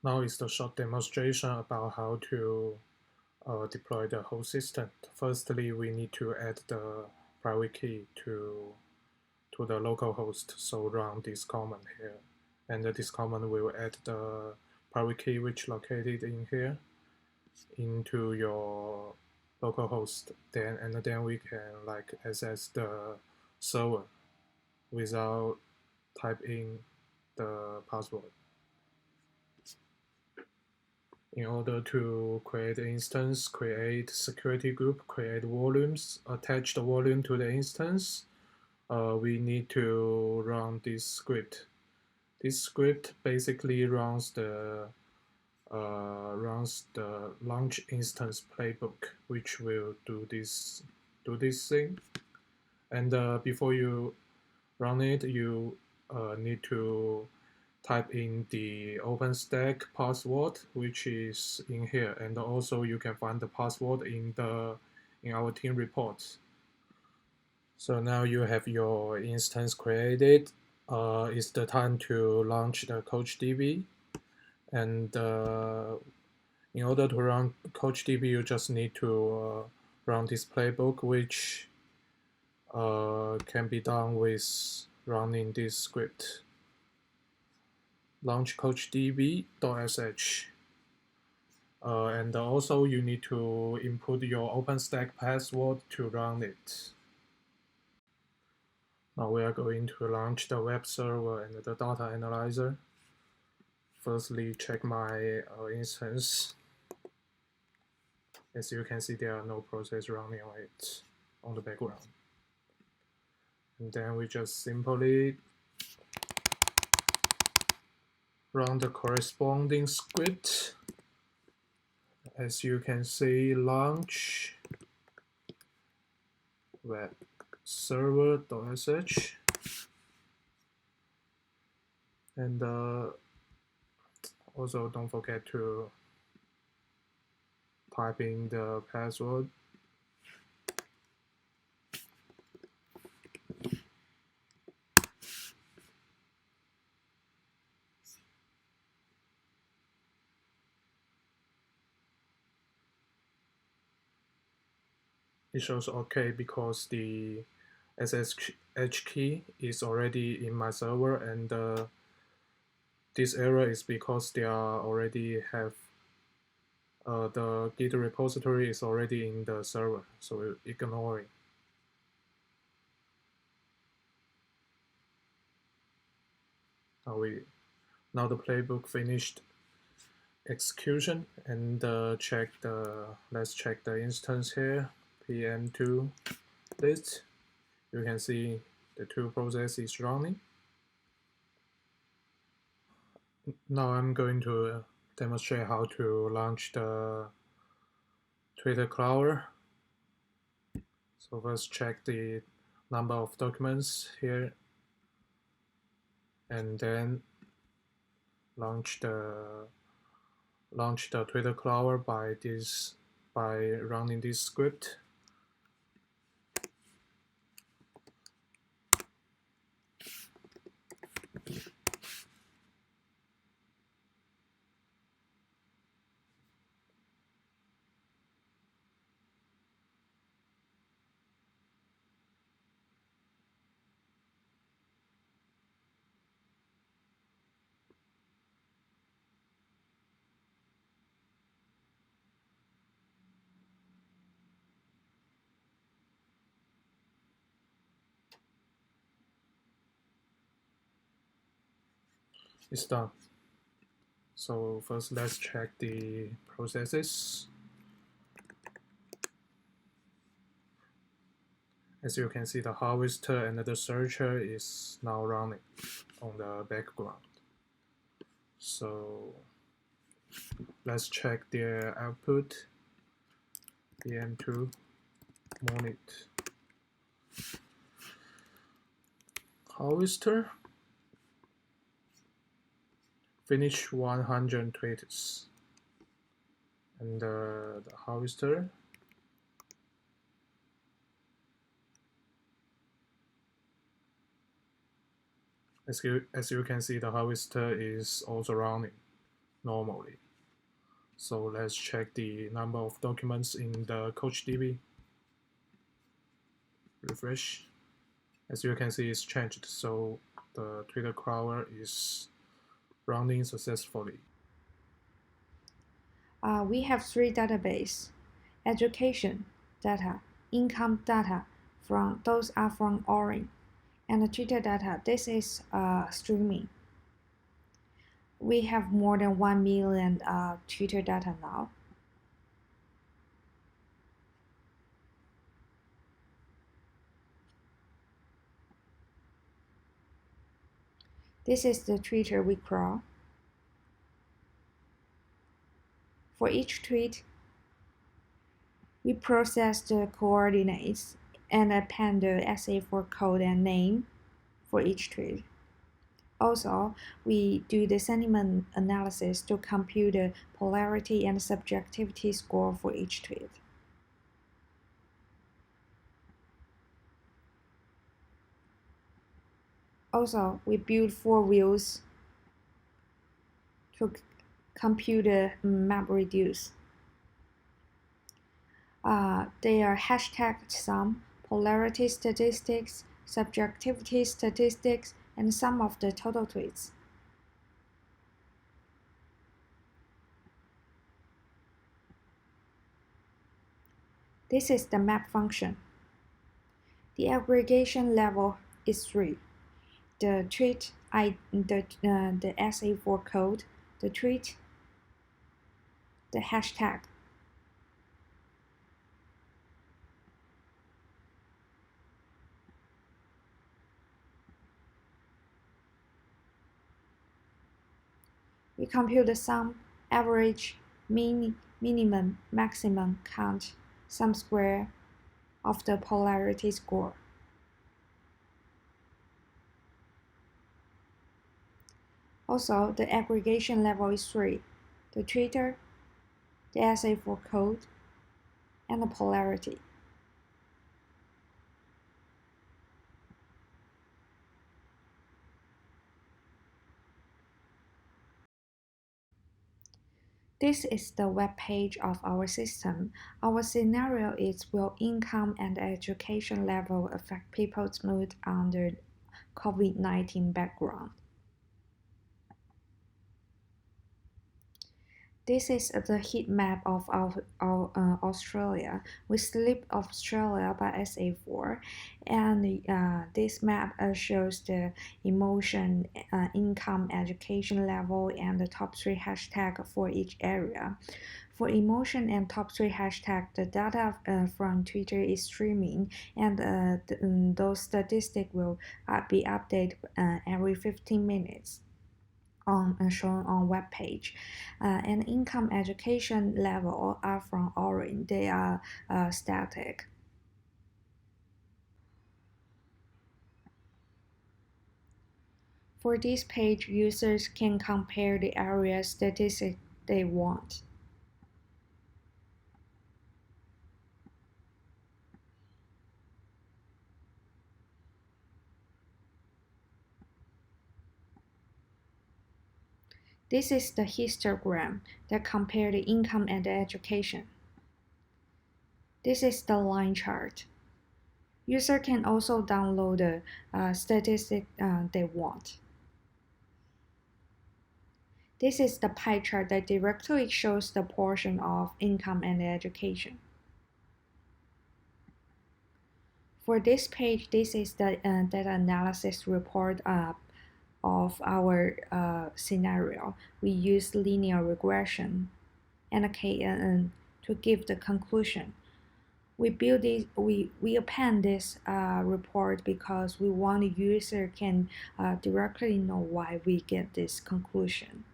Now is the short demonstration about how to deploy the whole system. Firstly, we need to add the private key to the local host. So run this command here, and this command will add the private key which located in here into your local host. Then we can like access the server without typing the password. In order to create an instance, create security group, create volumes, attach the volume to the instance, we need to run this script. This script basically runs the launch instance playbook, which will do this thing. And before you run it, you need to type in the OpenStack password, which is in here, and also you can find the password in our team reports. So now you have your instance created. It's the time to launch the CoachDB, and in order to run CoachDB, you just need to run this playbook, which can be done with running this script. Launch coachdb.sh. And also you need to input your OpenStack password to run it. Now we are going to launch the web server and the data analyzer. Firstly, check my instance. As you can see, there are no process running on it on the background. And then we just simply run the corresponding script. As you can see, launch web server.sh, and also don't forget to type in the password. It shows OK because the SSH key is already in my server, and this error is because they are already have the Git repository is already in the server, so ignore it. Now the playbook finished execution, and let's check the instance here, PM2 list. You can see the two processes running. Now I'm going to demonstrate how to launch the Twitter crawler. So first check the number of documents here, and then launch the Twitter crawler by running this script. It's done. So first let's check the processes. As you can see, the harvester and the searcher is now running on the background. So let's check their output. PM2 monit harvester finish 100 tweets, and the harvester as you can see, the harvester is also running. normally. So let's check the number of documents in the CoachDB. Refresh. As you can see, it's changed. So the Twitter crawler is running successfully. We have three databases: education data, income data. Those are from Orin, and the Twitter data. This is streaming. We have more than 1 million Twitter data now. This is the Twitter we crawl. For each tweet, we process the coordinates and append the SA4 code and name for each tweet. Also, we do the sentiment analysis to compute the polarity and subjectivity score for each tweet. Also, we build 4 views to compute the map reduce. They are hashtag sum, polarity statistics, subjectivity statistics, and sum of the total tweets. This is the map function. The aggregation level is 3. The tweet, the SA4 code, the tweet, the hashtag. We compute the sum, average, minimum, maximum count, sum square of the polarity score. Also, the aggregation level is 3. The Twitter, the SA4 code, and the polarity. This is the web page of our system. Our scenario is: will income and education level affect people's mood under COVID-19 background? This is the heat map of Australia. We select Australia by SA4, and this map shows the emotion, income, education level, and the top 3 hashtags for each area. For emotion and top 3 hashtags, the data from Twitter is streaming, and those statistics will be updated every 15 minutes. Shown on web page, and income education level are from Orin. They are static. For this page, users can compare the area statistics they want. This is the histogram that compares the income and the education. This is the line chart. User can also download the statistic they want. This is the pie chart that directly shows the portion of income and education. For this page, this is the data analysis report of our scenario. We use linear regression and a KNN to give the conclusion. We build this, we append this report because we want the user can directly know why we get this conclusion.